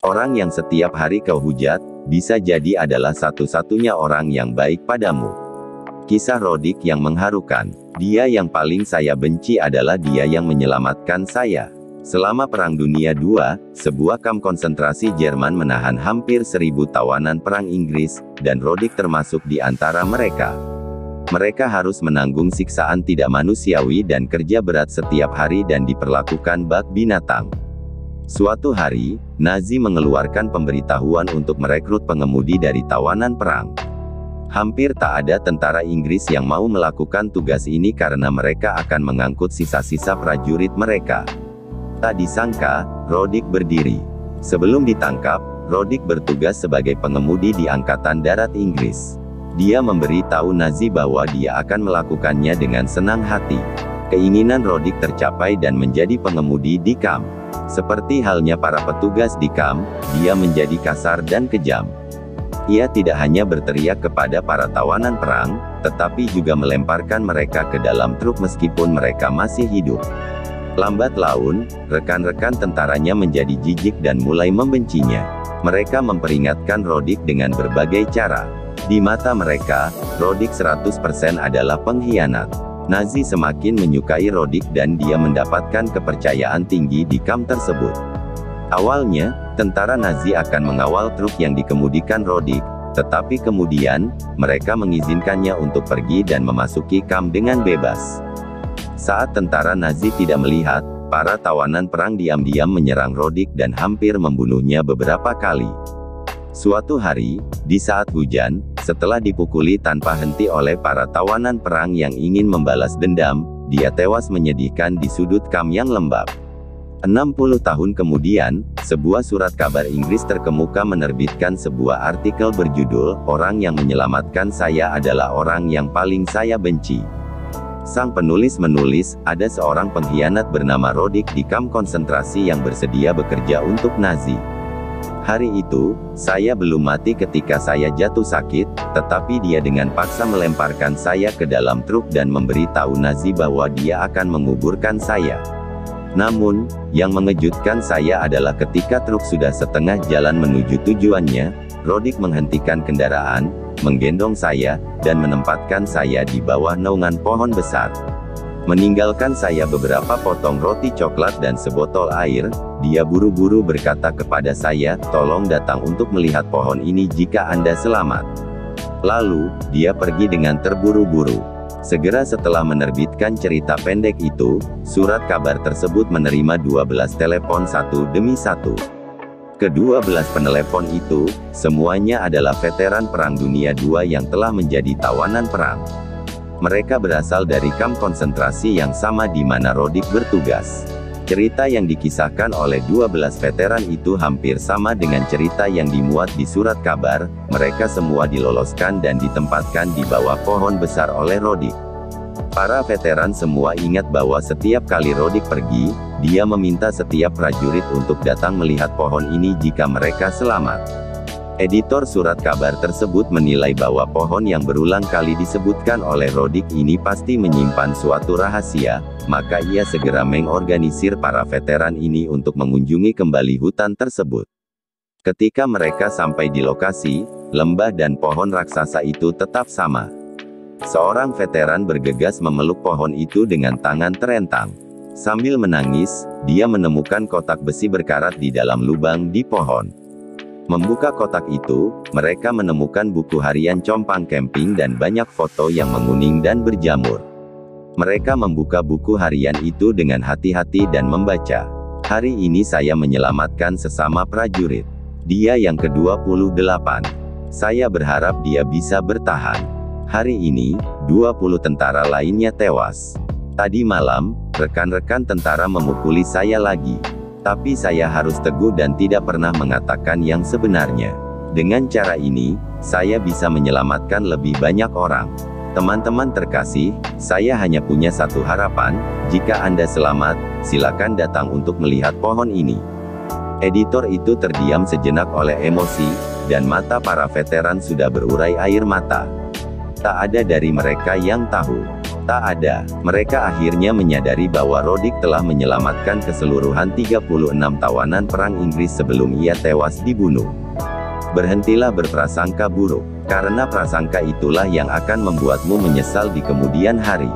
Orang yang setiap hari kau hujat, bisa jadi adalah satu-satunya orang yang baik padamu. Kisah Rodic yang mengharukan. Dia yang paling saya benci adalah dia yang menyelamatkan saya. Selama Perang Dunia II, sebuah kamp konsentrasi Jerman menahan hampir 1000 tawanan perang Inggris, dan Rodic termasuk di antara mereka. Mereka harus menanggung siksaan tidak manusiawi dan kerja berat setiap hari dan diperlakukan bak binatang. Suatu hari, Nazi mengeluarkan pemberitahuan untuk merekrut pengemudi dari tawanan perang. Hampir tak ada tentara Inggris yang mau melakukan tugas ini karena mereka akan mengangkut sisa-sisa prajurit mereka. Tak disangka, Rodic berdiri. Sebelum ditangkap, Rodic bertugas sebagai pengemudi di Angkatan Darat Inggris. Dia memberi tahu Nazi bahwa dia akan melakukannya dengan senang hati. Keinginan Rodic tercapai dan menjadi pengemudi di kamp. Seperti halnya para petugas di kamp, dia menjadi kasar dan kejam. Ia tidak hanya berteriak kepada para tawanan perang, tetapi juga melemparkan mereka ke dalam truk meskipun mereka masih hidup. Lambat laun, rekan-rekan tentaranya menjadi jijik dan mulai membencinya. Mereka memperingatkan Rodic dengan berbagai cara. Di mata mereka, Rodic 100% adalah pengkhianat. Nazi semakin menyukai Rodic dan dia mendapatkan kepercayaan tinggi di kamp tersebut. Awalnya, tentara Nazi akan mengawal truk yang dikemudikan Rodic, tetapi kemudian, mereka mengizinkannya untuk pergi dan memasuki kamp dengan bebas. Saat tentara Nazi tidak melihat, para tawanan perang diam-diam menyerang Rodic dan hampir membunuhnya beberapa kali. Suatu hari, di saat hujan, setelah dipukuli tanpa henti oleh para tawanan perang yang ingin membalas dendam, dia tewas menyedihkan di sudut kamp yang lembab. 60 tahun kemudian, sebuah surat kabar Inggris terkemuka menerbitkan sebuah artikel berjudul, "Orang yang menyelamatkan saya adalah orang yang paling saya benci." Sang penulis menulis, ada seorang pengkhianat bernama Rodic di kamp konsentrasi yang bersedia bekerja untuk Nazi. Hari itu, saya belum mati ketika saya jatuh sakit, tetapi dia dengan paksa melemparkan saya ke dalam truk dan memberitahu Nazi bahwa dia akan menguburkan saya. Namun, yang mengejutkan saya adalah ketika truk sudah setengah jalan menuju tujuannya, Rodic menghentikan kendaraan, menggendong saya, dan menempatkan saya di bawah naungan pohon besar. Meninggalkan saya beberapa potong roti coklat dan sebotol air, dia buru-buru berkata kepada saya, "Tolong datang untuk melihat pohon ini jika Anda selamat." Lalu, dia pergi dengan terburu-buru. Segera setelah menerbitkan cerita pendek itu, surat kabar tersebut menerima 12 telepon satu demi satu. Ke-12 penelepon itu, semuanya adalah veteran Perang Dunia II yang telah menjadi tawanan perang. Mereka berasal dari kamp konsentrasi yang sama di mana Rodic bertugas. Cerita yang dikisahkan oleh 12 veteran itu hampir sama dengan cerita yang dimuat di surat kabar. Mereka semua diloloskan dan ditempatkan di bawah pohon besar oleh Rodic. Para veteran semua ingat bahwa setiap kali Rodic pergi, dia meminta setiap prajurit untuk datang melihat pohon ini jika mereka selamat. Editor surat kabar tersebut menilai bahwa pohon yang berulang kali disebutkan oleh Rodic ini pasti menyimpan suatu rahasia, maka ia segera mengorganisir para veteran ini untuk mengunjungi kembali hutan tersebut. Ketika mereka sampai di lokasi, lembah dan pohon raksasa itu tetap sama. Seorang veteran bergegas memeluk pohon itu dengan tangan terentang. Sambil menangis, dia menemukan kotak besi berkarat di dalam lubang di pohon. Membuka kotak itu, mereka menemukan buku harian compang camping dan banyak foto yang menguning dan berjamur. Mereka membuka buku harian itu dengan hati-hati dan membaca. "Hari ini saya menyelamatkan sesama prajurit. Dia yang ke-28. Saya berharap dia bisa bertahan. Hari ini, 20 tentara lainnya tewas. Tadi malam, rekan-rekan tentara memukuli saya lagi. Tapi saya harus teguh dan tidak pernah mengatakan yang sebenarnya. Dengan cara ini, saya bisa menyelamatkan lebih banyak orang. Teman-teman terkasih, saya hanya punya satu harapan, jika Anda selamat, silakan datang untuk melihat pohon ini." Editor itu terdiam sejenak oleh emosi, dan mata para veteran sudah berurai air mata. Tak ada dari mereka yang tahu. Tak ada. Mereka akhirnya menyadari bahwa Roddick telah menyelamatkan keseluruhan 36 tawanan perang Inggris sebelum ia tewas dibunuh. Berhentilah berprasangka buruk, karena prasangka itulah yang akan membuatmu menyesal di kemudian hari.